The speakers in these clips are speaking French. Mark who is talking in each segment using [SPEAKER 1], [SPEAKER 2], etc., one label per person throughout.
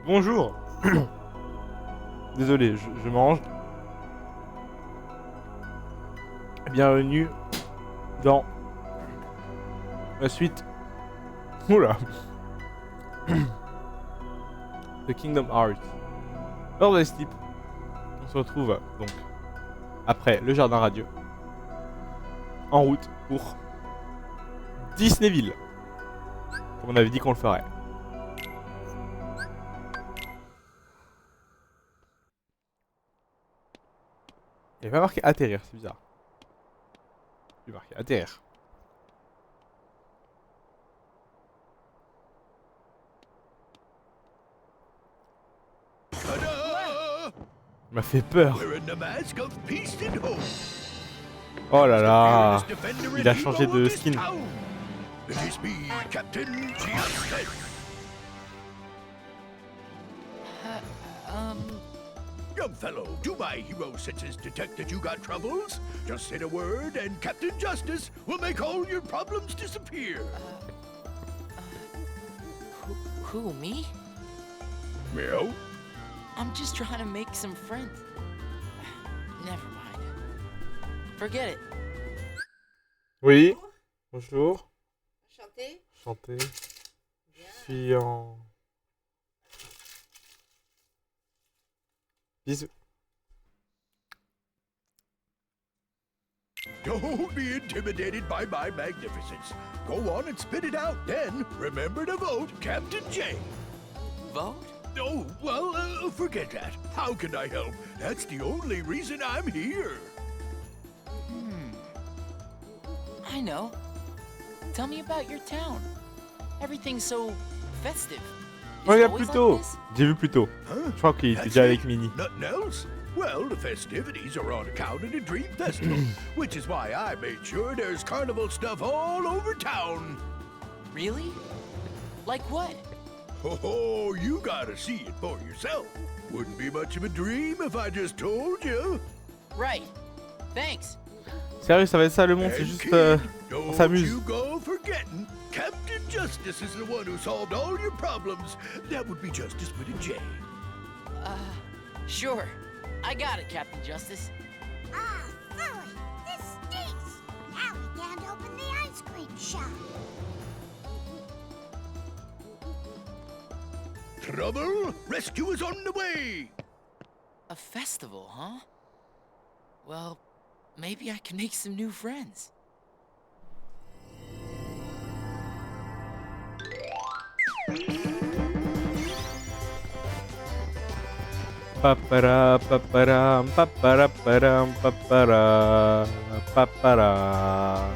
[SPEAKER 1] Bonjour. Désolé, je mange. Bienvenue dans la suite. Oula. The Kingdom Hearts. Lors de la Steep, on se retrouve donc après le jardin radieux en route pour Disneyville, comme on avait dit qu'on le ferait. Il n'y a pas marqué atterrir, c'est bizarre. Il y a marqué atterrir. Il m'a fait peur. Oh là là. Il a changé de skin.
[SPEAKER 2] Young fellow, do my hero senses detect that you got troubles? Just say the word and Captain Justice will make all your problems disappear.
[SPEAKER 3] Who, me?
[SPEAKER 2] Meow?
[SPEAKER 3] I'm just trying to make some friends. Never mind. Forget it.
[SPEAKER 1] Oui. Bonjour.
[SPEAKER 4] Chanter.
[SPEAKER 1] Chanter. Je suis en... Bisous.
[SPEAKER 2] Don't be intimidated by my magnificence. Go on and spit it out. Then remember to vote Captain J.
[SPEAKER 3] Vote?
[SPEAKER 2] Oh, well, forget that. How can I help? That's the only reason I'm here.
[SPEAKER 3] I know. Tell me about your town. Everything's so festive. Is it
[SPEAKER 1] Regarde
[SPEAKER 3] always
[SPEAKER 1] plus tôt.
[SPEAKER 3] like this?
[SPEAKER 1] J'ai vu plus tôt.
[SPEAKER 2] Huh?
[SPEAKER 1] Je crois qu'il était
[SPEAKER 2] That's
[SPEAKER 1] déjà
[SPEAKER 2] it?
[SPEAKER 1] avec Minnie.
[SPEAKER 2] Nothing else? Well, the festivities are on account of the Dream Festival, which is why I made sure there's carnival stuff all over town.
[SPEAKER 3] Really? Like what?
[SPEAKER 2] Oh, you gotta see it for yourself. Wouldn't be much of a dream if I just told you.
[SPEAKER 3] Right. Thanks.
[SPEAKER 1] Sérieux, ça va être ça le monde, c'est
[SPEAKER 2] And
[SPEAKER 1] juste...
[SPEAKER 2] kid,
[SPEAKER 1] on
[SPEAKER 2] don't
[SPEAKER 1] s'amuse.
[SPEAKER 2] you go forgetting, Captain Justice is the one who solved all your problems. That would be Justice with a J.
[SPEAKER 3] Sure. I got it, Captain Justice.
[SPEAKER 4] Ah, Philly, this stinks. Now we can't open the ice cream shop.
[SPEAKER 2] Trouble? Rescue is on the way.
[SPEAKER 3] A festival, huh? Well, maybe I can make some new friends.
[SPEAKER 1] Papara, papara, papara, papara, papara, papara.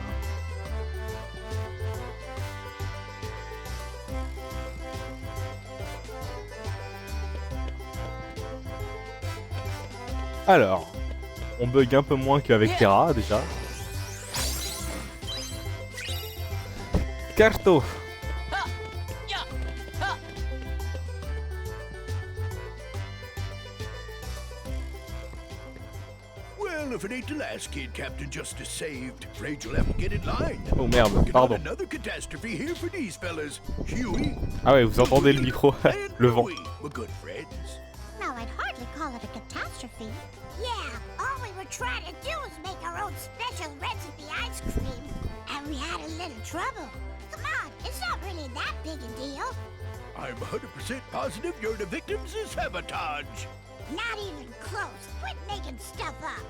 [SPEAKER 1] Alors, on bug un peu moins qu'avec Terra déjà. Carto.
[SPEAKER 3] Ha! Yeah! Ha!
[SPEAKER 2] Well, if it ain't the last kid Captain Justice saved, afraid you'll have to get in line.
[SPEAKER 1] Oh merde,
[SPEAKER 2] Working on
[SPEAKER 1] pardon.
[SPEAKER 2] another catastrophe here for these fellas. Huey.
[SPEAKER 1] Ah ouais, vous entendez le micro,
[SPEAKER 2] and
[SPEAKER 1] le vent.
[SPEAKER 2] Louie, my good friends.
[SPEAKER 4] Now, I'd hardly call it a catastrophe. Yeah, all we were trying to do was make our own special recipe ice cream. And we had a little trouble. Come on, it's not really that big a deal.
[SPEAKER 2] I'm 100% positive you're the victims of sabotage.
[SPEAKER 4] Not even close. Quit making stuff up.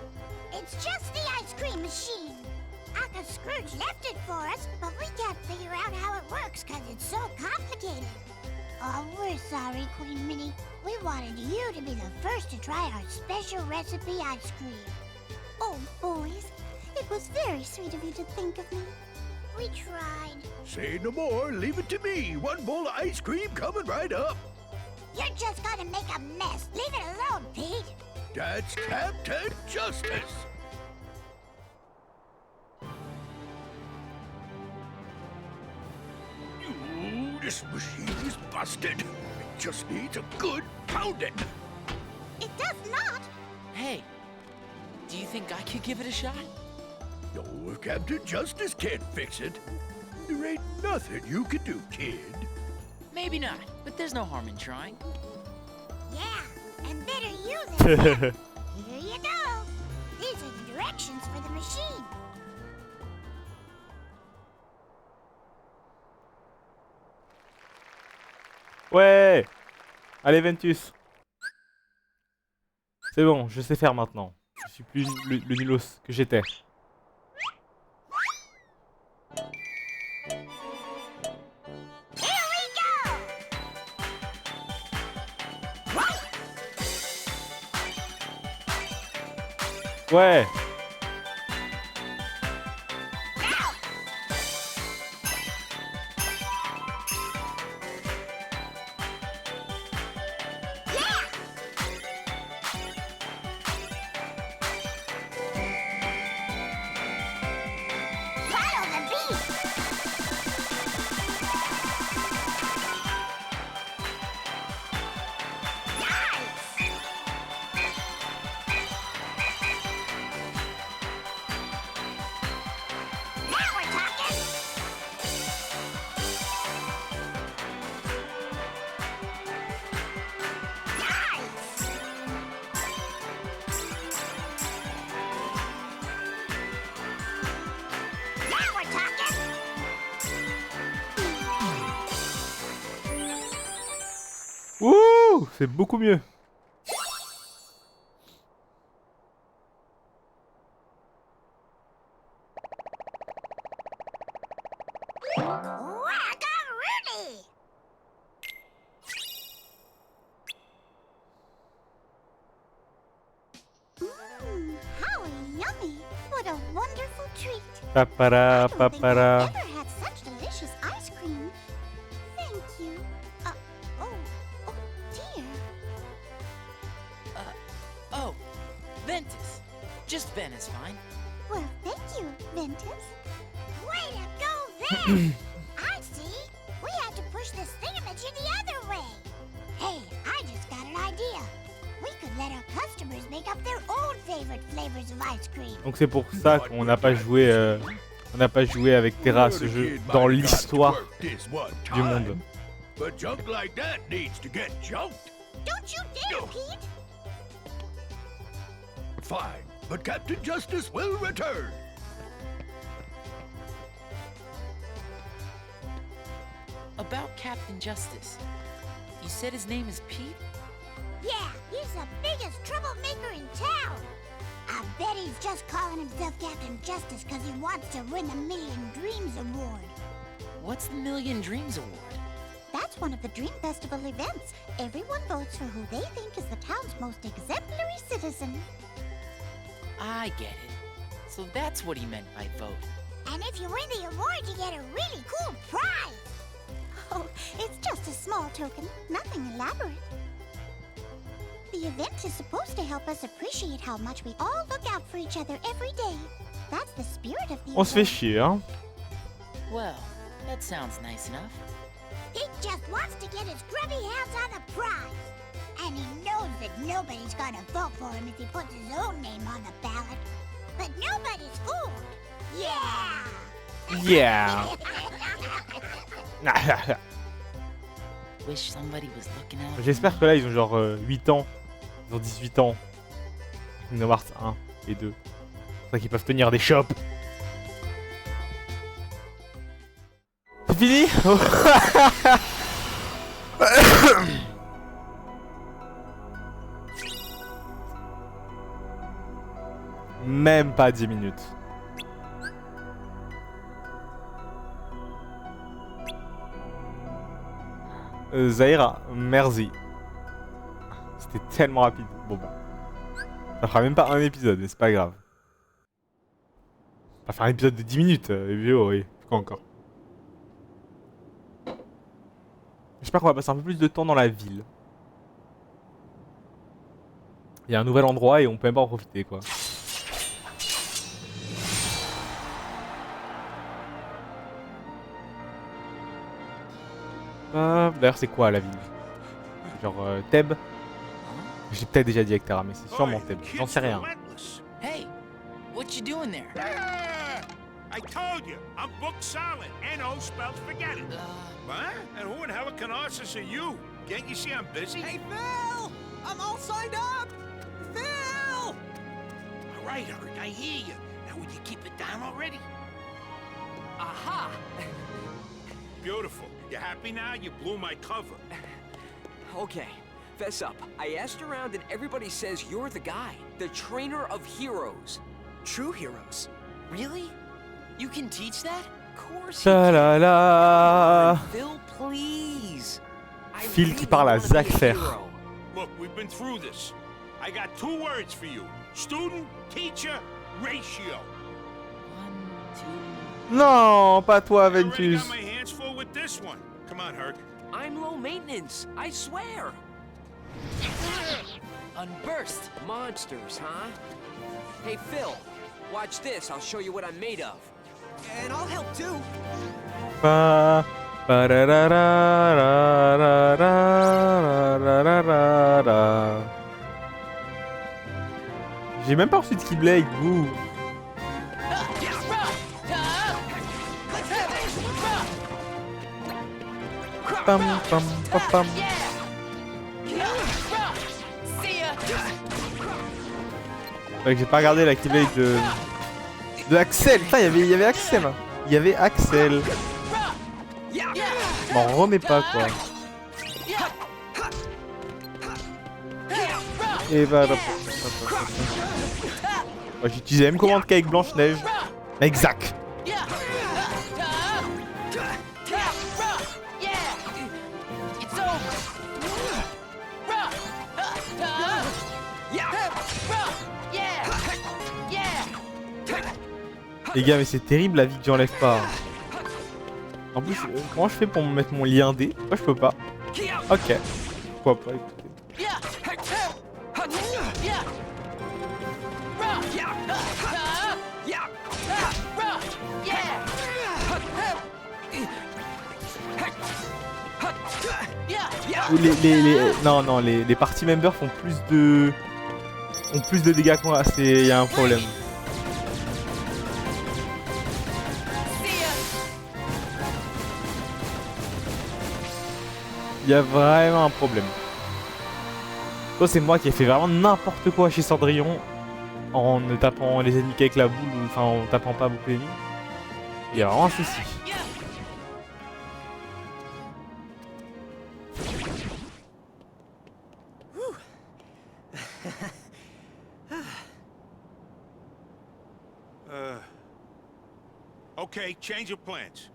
[SPEAKER 4] It's just the ice cream machine. Uncle Scrooge left it for us, but we can't figure out how it works because it's so complicated. Oh, we're sorry, Queen Minnie. We wanted you to be the first to try our special recipe ice cream. Oh, boys, it was very sweet of you to think of me. We tried.
[SPEAKER 2] Say no more, leave it to me. One bowl of ice cream coming right up.
[SPEAKER 4] You're just gonna make a mess. Leave it alone, Pete.
[SPEAKER 2] That's Captain Justice. Ooh, this machine is busted. It just needs a good pounding.
[SPEAKER 4] It does not.
[SPEAKER 3] Hey, do you think I could give it a shot?
[SPEAKER 2] No, if Captain Justice can't fix it, there ain't nothing you can do, kid.
[SPEAKER 3] Maybe not, but there's no harm in trying.
[SPEAKER 4] and better you than them. Here you go. These are the directions for the machine.
[SPEAKER 1] Ouais. Allez, Ventus. C'est bon, je sais faire maintenant. Je suis plus le nulos que j'étais.
[SPEAKER 4] Here we go.
[SPEAKER 1] Ouais.
[SPEAKER 4] Follow the beat. Nice. Now we're talking. Nice. Now we're talking.
[SPEAKER 1] Ouh, c'est beaucoup mieux.
[SPEAKER 4] Wackaroonie! How yummy! What a wonderful treat!
[SPEAKER 1] Papara,
[SPEAKER 4] I don't think
[SPEAKER 1] papara.
[SPEAKER 4] I've ever had such delicious ice cream. Thank you. Oh dear.
[SPEAKER 3] Oh, Ventus. Just Ben is fine.
[SPEAKER 4] Well, thank you, Ventus. Way to go there! I see. We had to push this thingamajig the other way. Hey, I just got an idea. We could let our customers make up their own favorite flavors of ice cream.
[SPEAKER 1] Donc c'est pour ça qu'on n'a pas joué, on n'a pas joué avec Terra ce jeu dans l'histoire du monde.
[SPEAKER 2] But junk like that needs to get junked.
[SPEAKER 4] Don't you dare, Pete!
[SPEAKER 2] Fine, but Captain Justice will return.
[SPEAKER 3] About Captain Justice. You said his name is Pete?
[SPEAKER 4] Yeah, he's the biggest troublemaker in town. I bet he's just calling himself Captain Justice because he wants to win the Million Dreams Award.
[SPEAKER 3] What's the Million Dreams Award?
[SPEAKER 4] That's one of the Dream Festival events. Everyone votes for who they think is the town's most exemplary citizen.
[SPEAKER 3] I get it. So that's what he meant by vote.
[SPEAKER 4] And if you win the award, you get a really cool prize. Oh, it's just a small token, nothing elaborate. The event is supposed to help us appreciate how much we all look out for each other every day. That's the spirit of the
[SPEAKER 1] On se fait
[SPEAKER 4] event.
[SPEAKER 1] chier, hein.
[SPEAKER 3] Well, that sounds nice enough.
[SPEAKER 4] He just wants to get his grubby hands on the prize. And he knows that nobody's gonna vote for him if he puts his own name on the ballot. But nobody's fooled. Yeah!
[SPEAKER 1] Yeah.
[SPEAKER 3] Wish somebody was looking out.
[SPEAKER 1] J'espère que là ils ont genre 8 ans. Ils ont 18 ans. Kingdom Hearts 1 et 2. C'est pour ça qu'ils peuvent tenir des shops. C'est fini. Même pas 10 minutes. Zahira, merci. C'était tellement rapide. Bon bah. Ça fera même pas un épisode, mais c'est pas grave. On va faire un épisode de 10 minutes, vidéo, oui. Quoi encore? J'espère qu'on va passer un peu plus de temps dans la ville. Il y a un nouvel endroit et on peut même pas en profiter, quoi. D'ailleurs, c'est quoi la ville? Genre Thèbes? J'ai peut-être déjà dit avec Terra, mais c'est sûrement Thèbes. J'en sais rien.
[SPEAKER 3] Hey, what you doing there?
[SPEAKER 5] I told you, I'm book solid. N-O spells forget it. What? And who in hell can Arsus are you? Can't you see I'm busy?
[SPEAKER 6] Hey, Phil! I'm all signed up! Phil!
[SPEAKER 5] All right, Hurt, I hear you. Now would you keep it down already?
[SPEAKER 6] Aha!
[SPEAKER 5] Beautiful. You happy now? You blew my cover.
[SPEAKER 6] Okay, fess up. I asked around and everybody says you're the guy. The trainer of heroes. True heroes.
[SPEAKER 3] Really? You can teach that?
[SPEAKER 6] Of course you can.
[SPEAKER 1] Ta-la-la.
[SPEAKER 6] Phil, please. I
[SPEAKER 1] Phil qui
[SPEAKER 6] really
[SPEAKER 1] parle à
[SPEAKER 6] wanna be
[SPEAKER 1] Zach
[SPEAKER 6] a
[SPEAKER 1] Fair.
[SPEAKER 6] hero.
[SPEAKER 5] Look, we've been through this. I got 2 words for you. Student-teacher ratio.
[SPEAKER 3] 1, 2.
[SPEAKER 1] Non, pas toi,
[SPEAKER 5] I already
[SPEAKER 1] Ventus.
[SPEAKER 5] got my hands full with this one. Come on, Herc.
[SPEAKER 6] I'm low maintenance, I swear.
[SPEAKER 3] Unburst.
[SPEAKER 6] Monsters, huh? Hey, Phil, watch this. I'll show you what I'm made of. And I'll help too.
[SPEAKER 1] Pa, pa, ra, ra, ra, ra, ra, ra, ra, ra, ra. J'ai même pas reçu de Keyblade, vous. Pam, pam, pam, pam. Ouais, que j'ai pas regardé la Keyblade de Axel. Putain, il y avait Axel. Il y avait Axel. Je m'en remets pas, quoi. Et bah, ouais, j'utilisais la même commande qu'avec Blanche-Neige. Exact. Les gars, mais c'est terrible la vie que j'enlève pas. En plus, comment je fais pour me mettre mon lien D? Moi, je peux pas. Ok. Pourquoi pas, écoutez. Ou non, les party members font plus de... ont plus de dégâts que moi. Il y a un problème. Il y a vraiment un problème. Toi, c'est moi qui ai fait vraiment n'importe quoi chez Cendrillon en ne tapant les ennemis qu'avec la boule, ou enfin en tapant pas beaucoup d'ennemis. Il y a vraiment un souci.
[SPEAKER 5] Okay, change of plans.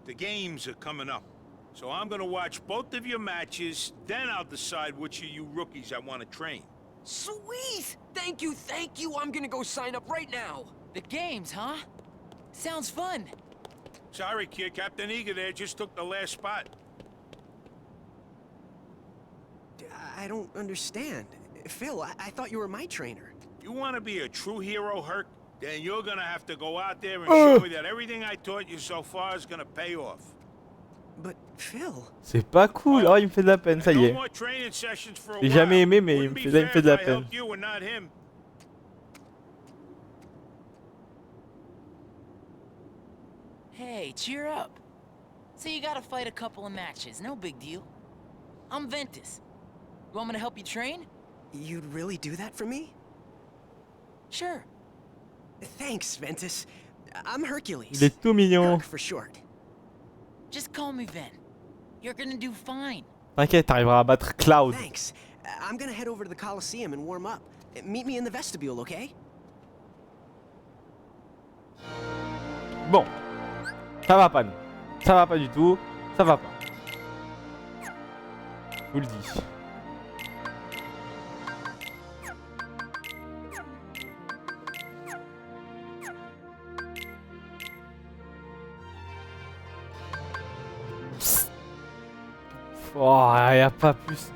[SPEAKER 5] The games are coming up. So I'm gonna watch both of your matches, then I'll decide which of you rookies I want to train.
[SPEAKER 6] Sweet! Thank you, thank you. I'm gonna go sign up right now.
[SPEAKER 3] The games, huh? Sounds fun.
[SPEAKER 5] Sorry, kid. Captain Eager there just took the last spot.
[SPEAKER 7] I don't understand. Phil, I thought you were my trainer.
[SPEAKER 5] You want to be a true hero, Herc? Then you're gonna have to go out there and show me that everything I taught you so far is gonna pay off.
[SPEAKER 7] But Phil...
[SPEAKER 1] C'est pas cool. Oh, il me fait de la peine, ça y
[SPEAKER 5] No
[SPEAKER 1] est.
[SPEAKER 5] more training sessions for a
[SPEAKER 1] J'ai
[SPEAKER 5] while.
[SPEAKER 1] jamais aimé, mais
[SPEAKER 5] Wouldn't
[SPEAKER 1] il
[SPEAKER 5] be
[SPEAKER 1] me fait de
[SPEAKER 5] fair
[SPEAKER 1] la
[SPEAKER 5] if I
[SPEAKER 1] peine.
[SPEAKER 5] helped you and not him.
[SPEAKER 3] Hey, cheer up. So you gotta fight a couple of matches, no big deal. I'm Ventus. You want me to help you train?
[SPEAKER 7] You'd really do that for me?
[SPEAKER 3] Sure.
[SPEAKER 7] Thanks, Ventus. I'm Hercules.
[SPEAKER 1] Il est tout mignon.
[SPEAKER 7] Herc for short.
[SPEAKER 3] Just call me Ven. You're gonna do fine.
[SPEAKER 1] T'inquiète, t'arriveras à battre Cloud.
[SPEAKER 7] Thanks. I'm gonna head over to the Coliseum and warm up. Meet me in the vestibule, okay?
[SPEAKER 1] Bon. Ça va pas, non. Ça va pas du tout. Ça va pas. Je vous le dis. Psst. Oh, y a pas plus.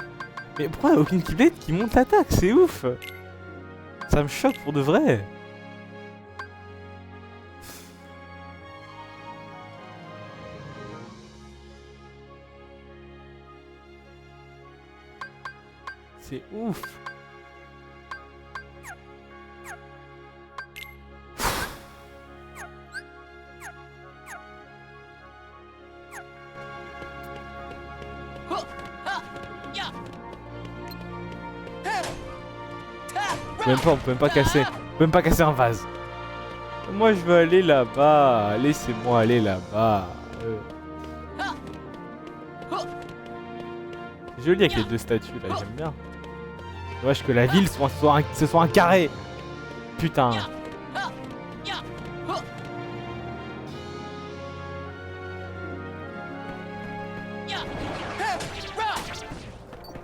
[SPEAKER 1] Mais pourquoi y a aucune Keyblade qui monte l'attaque? C'est ouf. Ça me choque pour de vrai. C'est ouf. On peut même pas casser. On peut même pas casser un vase. Moi je veux aller là-bas. Laissez-moi aller là-bas. C'est joli avec les deux statues là, j'aime bien. Dommage que la ville ce soit un carré. Putain.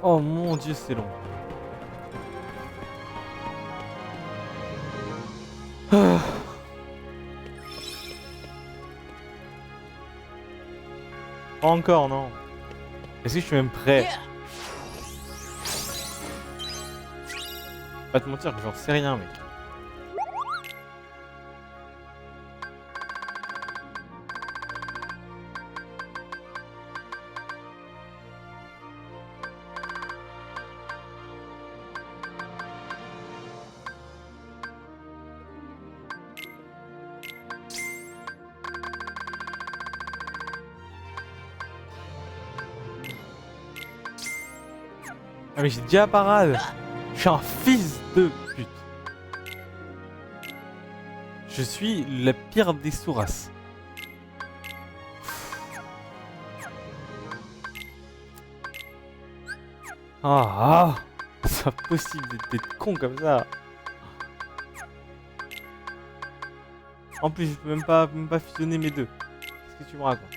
[SPEAKER 1] Oh mon dieu, c'est long. Ah. Pas encore, non. Est-ce que je suis même prêt? Pas te mentir que j'en sais rien, mec. Ah mais j'ai déjà la parade. Je suis un fils de pute. Je suis la pire des sourasses. Ah, c'est pas possible d'être con comme ça. En plus, je peux même pas fusionner mes deux. Qu'est-ce que tu me racontes?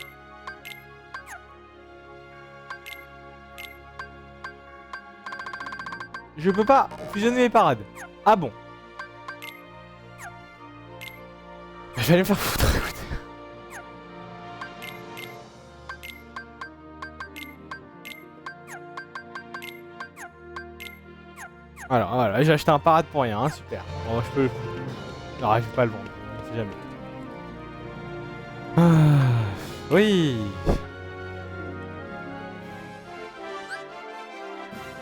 [SPEAKER 1] Je peux pas fusionner mes parades. Ah bon? Je vais aller me faire foutre, écoute. Alors voilà, j'ai acheté un parade pour rien, hein, super. Bon, je peux... Non, je vais pas le vendre, on sait jamais. Ah, oui.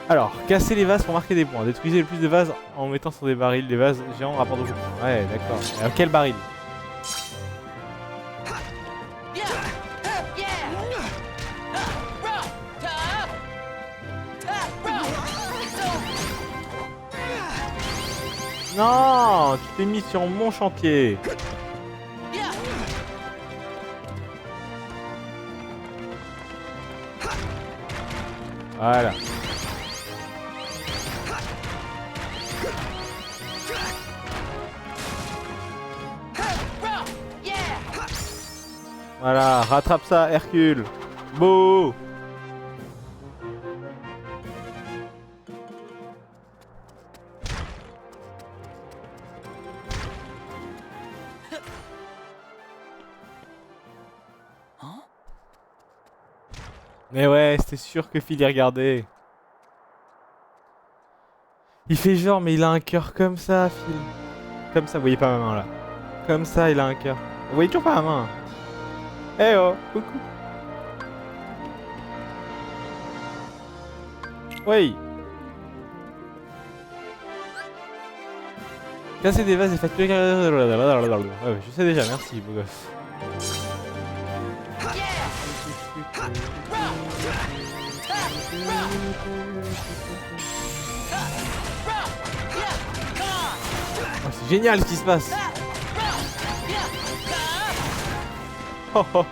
[SPEAKER 1] Alors, casser les vases pour marquer des points. Détruisez le plus de vases en mettant sur des barils. Les vases géants rapportent beaucoup de points. Ouais, d'accord. Alors, quel baril? Non, tu t'es mis sur mon chantier. Voilà. Voilà, rattrape ça, Hercule. Beau. Mais ouais, c'était sûr que Phil y regardait. Il fait genre, mais il a un cœur comme ça, Phil. Comme ça, vous voyez pas ma main là. Comme ça, il a un cœur. Vous voyez toujours pas ma main. Eh oh, coucou. Oui. Casser des vases et facturer. Ouais, je sais déjà, merci, beau gosse. Oh, c'est génial ce qui se passe. Oh, oh.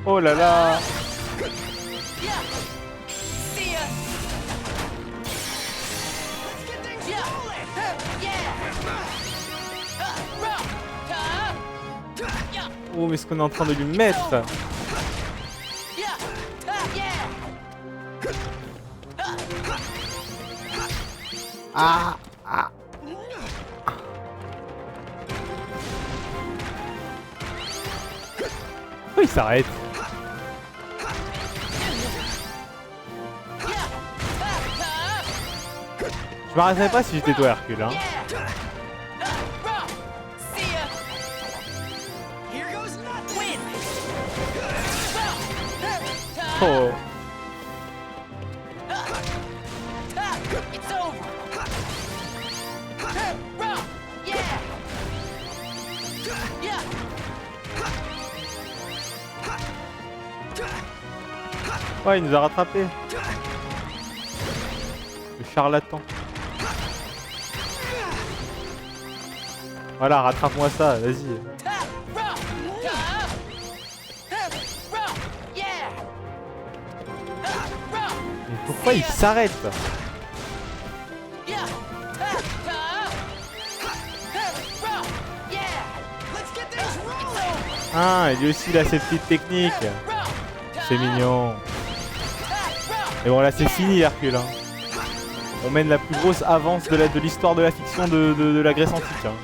[SPEAKER 1] Oh là là. Oh mais ce qu'on est en train de lui mettre. Ah, ah. Oh, il s'arrête. Je m'arrêterais pas si j'étais toi Hercule, hein. Oh. Ouais, il nous a rattrapés. Le charlatan. Voilà, rattrape-moi ça, vas-y. Mais pourquoi il s'arrête? Ah, et lui aussi il a ses petites techniques. C'est mignon. Et bon là c'est fini Hercule. Hein. On mène la plus grosse avance de l'histoire de la fiction de la Grèce antique. Hein.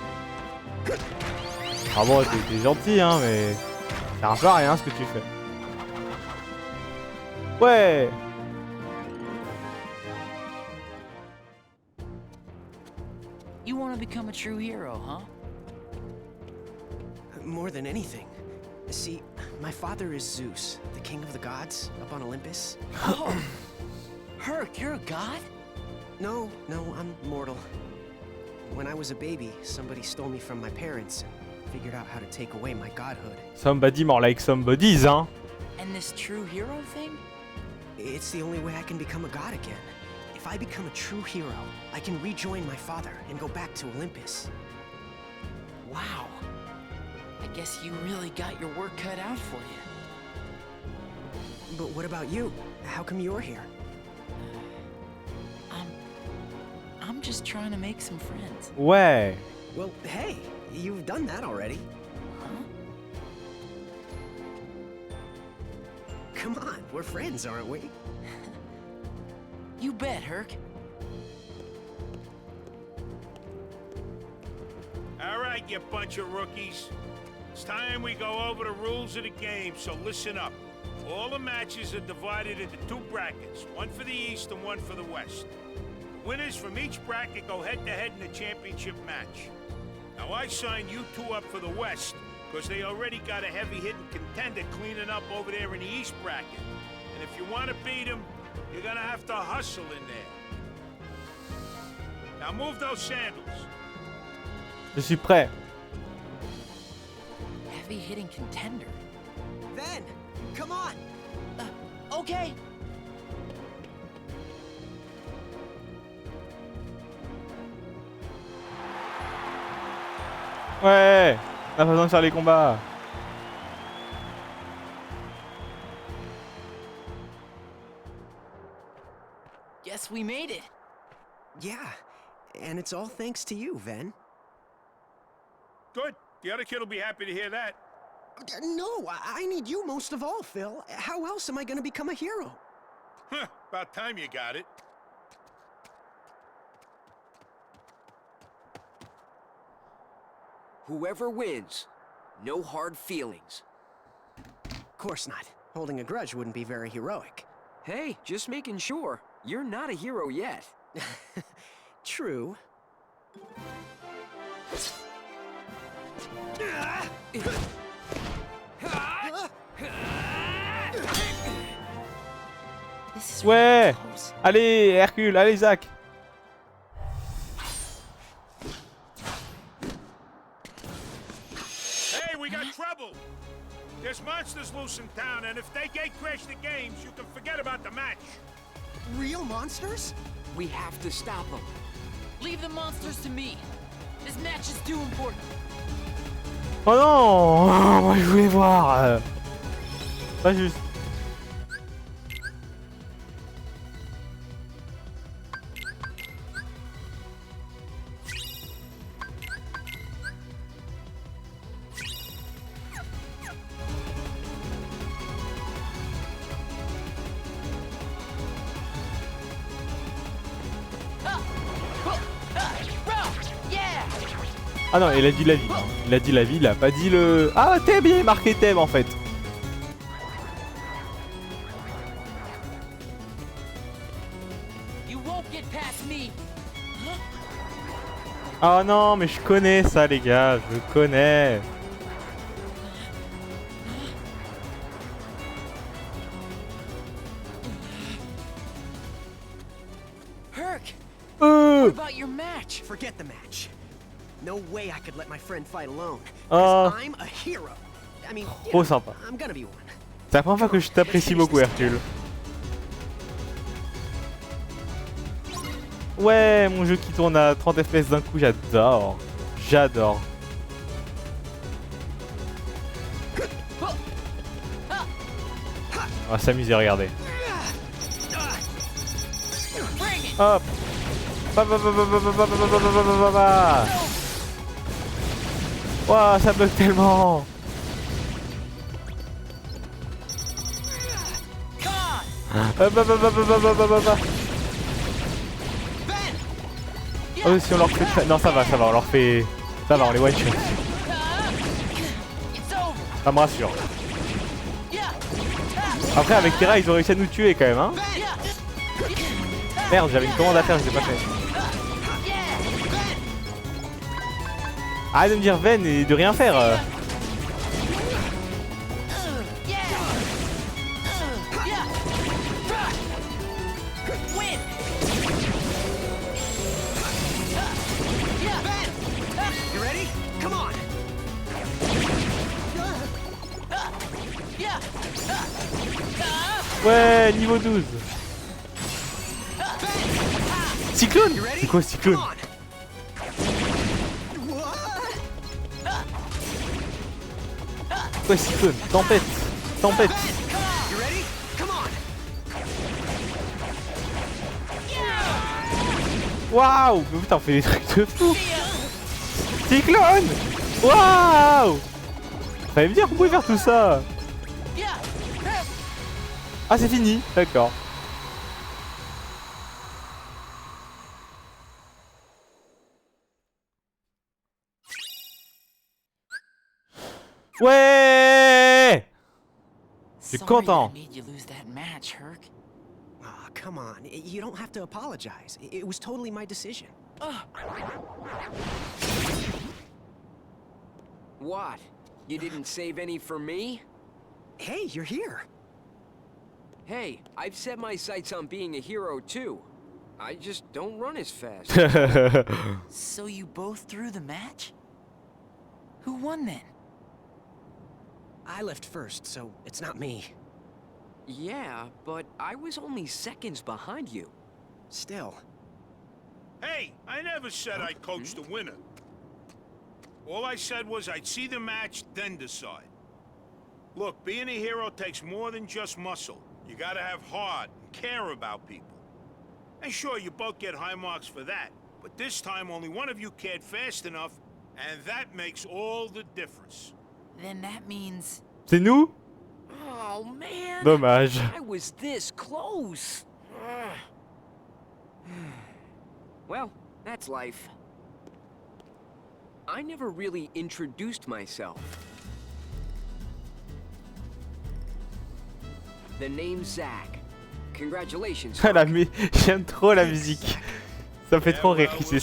[SPEAKER 1] Ah bon, t'es gentil hein, mais c'est un peu à rien ce que tu fais. Ouais.
[SPEAKER 3] You want to become a true hero, huh?
[SPEAKER 7] More than anything. See, my father is Zeus, the king of the gods, up on Olympus.
[SPEAKER 3] Oh! Herc, you're a god?
[SPEAKER 7] No, I'm mortal. When I was a baby, somebody stole me from my parents and figured out how to take away my godhood.
[SPEAKER 1] Somebody more like somebody's, hein.
[SPEAKER 3] And this true hero thing?
[SPEAKER 7] It's the only way I can become a god again. If I become a true hero, I can rejoin my father and go back to Olympus.
[SPEAKER 3] Wow. I guess you really got your work cut out for you.
[SPEAKER 7] But what about you? How come you're here?
[SPEAKER 3] I'm just trying to make some friends.
[SPEAKER 1] Ouais.
[SPEAKER 7] Well, hey, you've done that already.
[SPEAKER 3] Huh?
[SPEAKER 7] Come on, we're friends, aren't we?
[SPEAKER 3] You bet, Herc.
[SPEAKER 5] All right, you bunch of rookies. It's time we go over the rules of the game, so listen up. All the matches are divided into two brackets, one for the East and one for the West. Winners from each bracket go head-to-head in the championship match. Now, I signed you two up for the West, because they already got a heavy-hitting contender cleaning up over there in the East bracket. And if you want to beat them, you're gonna have to hustle in there. Now move those sandals.
[SPEAKER 1] Je suis prêt.
[SPEAKER 3] Heavy hitting contender.
[SPEAKER 7] Then, come on!
[SPEAKER 3] Okay.
[SPEAKER 1] Ouais. On a pas besoin de faire les combats.
[SPEAKER 3] Guess we made it.
[SPEAKER 7] Yeah, and it's all thanks to you, Ven.
[SPEAKER 5] Good. The other kid will be happy to hear that.
[SPEAKER 7] No, I need you most of all, Phil. How else am I gonna become a hero?
[SPEAKER 5] Huh, about time you got it.
[SPEAKER 6] Whoever wins, no hard feelings.
[SPEAKER 7] Of course not. Holding a grudge wouldn't be very heroic.
[SPEAKER 6] Hey, just making sure. You're not a hero yet.
[SPEAKER 7] True.
[SPEAKER 3] This is
[SPEAKER 1] Ouais.
[SPEAKER 3] really close.
[SPEAKER 1] Allez, Hercule, allez, Zach.
[SPEAKER 5] Hey, we got trouble! There's monsters loose in town, and if they gatecrash the games, you can forget about the match.
[SPEAKER 7] Real monsters?
[SPEAKER 6] We have to stop them.
[SPEAKER 3] Leave the monsters to me. This match is too important.
[SPEAKER 1] Oh non. Moi je voulais voir. Pas juste. Ah non, il a dit la vie. Il a dit la vie, il a pas dit le... Ah, Thème, il est marqué Thème en fait.
[SPEAKER 3] You won't get past me.
[SPEAKER 1] Ah non, mais je connais ça les gars, je connais.
[SPEAKER 3] Herc, what about your match?
[SPEAKER 7] Forget the match. No way I could let my friend fight alone.
[SPEAKER 1] Oh.
[SPEAKER 7] 'Cause I'm a hero. I mean,
[SPEAKER 1] Trop sympa.
[SPEAKER 7] I'm gonna be one.
[SPEAKER 1] C'est la première fois que je t'apprécie beaucoup, Hercule. Ouais, mon jeu qui tourne à 30 FPS d'un coup, j'adore. J'adore. On va s'amuser, regardez. Hop. Waouh, ça bug tellement. Oh, si on leur fait... Non, ça va, on leur fait... Ça va, on les one-shot. Ça me rassure. Après, avec Terra, ils ont réussi à nous tuer quand même, hein. Merde, j'avais une commande à faire, je l'ai pas fait. Arrête de me dire Ven et de rien faire. Ouais, niveau 12. Cyclone. C'est quoi Cyclone? Ouais, Cyclone. Tempête. Tempête. Waouh. Mais putain, on fait des trucs de fou. Cyclone. Waouh. Fallait me dire qu'on pouvait faire tout ça. Ah, c'est fini. D'accord. Ouais. Je suis content.
[SPEAKER 7] Aw, come on. You don't have to apologize. It was totally my decision.
[SPEAKER 6] What? You didn't save any for me?
[SPEAKER 7] Hey, you're here.
[SPEAKER 6] Hey, I've set my sights on being a hero too. I just don't run as fast.
[SPEAKER 3] So you both threw the match? Who won then?
[SPEAKER 7] I left first, so it's not me.
[SPEAKER 6] Yeah, but I was only seconds behind you.
[SPEAKER 7] Still.
[SPEAKER 5] Hey, I never said I'd coach the winner. All I said was I'd see the match, then decide. Look, being a hero takes more than just muscle. You gotta have heart and care about people. And sure, you both get high marks for that. But this time, only one of you cared fast enough, and that makes all the difference.
[SPEAKER 3] Then that means...
[SPEAKER 1] C'est nous?
[SPEAKER 6] Oh man!
[SPEAKER 1] Dommage.
[SPEAKER 6] I was this close. Well, that's life. I never really introduced myself. The name's Zach. Congratulations.
[SPEAKER 1] J'aime trop la musique. Ça me fait trop rire qu'il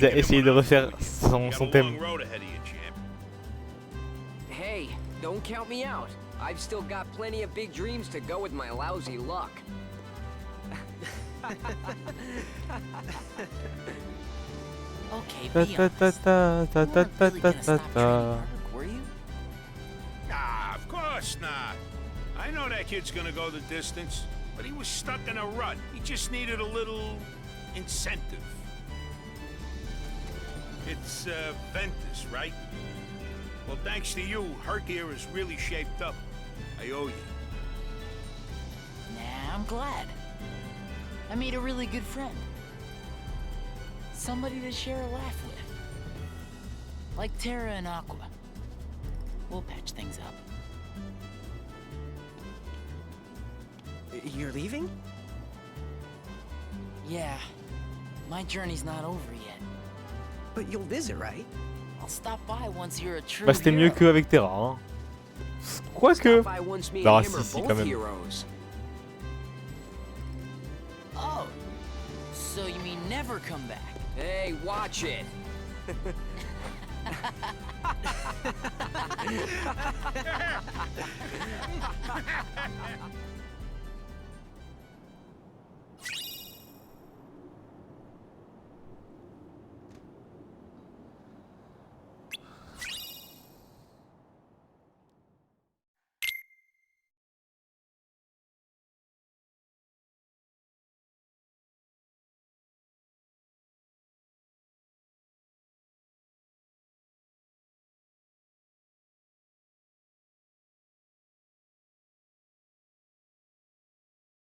[SPEAKER 1] a essayé de refaire son thème.
[SPEAKER 6] Hey, don't count me out. I've still got plenty of big dreams to go with my lousy luck.
[SPEAKER 3] Okay, be honest. You weren't really gonna stop training Herc, were you?
[SPEAKER 5] Nah, of course not. I know that kid's gonna go the distance, but he was stuck in a rut. He just needed a little incentive. It's Ventus, right? Well, thanks to you, Herc here is really shaped up. I owe you.
[SPEAKER 3] Nah, I'm glad. I made a really good friend. Somebody to share a laugh with. Like Terra and Aqua. We'll patch things up.
[SPEAKER 7] You're leaving?
[SPEAKER 3] Yeah. My journey's not over yet.
[SPEAKER 7] But you'll visit, right?
[SPEAKER 3] I'll stop by once you're a true
[SPEAKER 1] Bah c'était mieux
[SPEAKER 3] hero.
[SPEAKER 1] qu'avec Terra, hein. Quoique.
[SPEAKER 6] Stop by once me
[SPEAKER 1] Bah
[SPEAKER 6] and him
[SPEAKER 1] si,
[SPEAKER 6] are
[SPEAKER 1] si,
[SPEAKER 6] both
[SPEAKER 1] quand même.
[SPEAKER 6] heroes.
[SPEAKER 3] Oh. So you mean never come back?
[SPEAKER 6] Hey, watch it.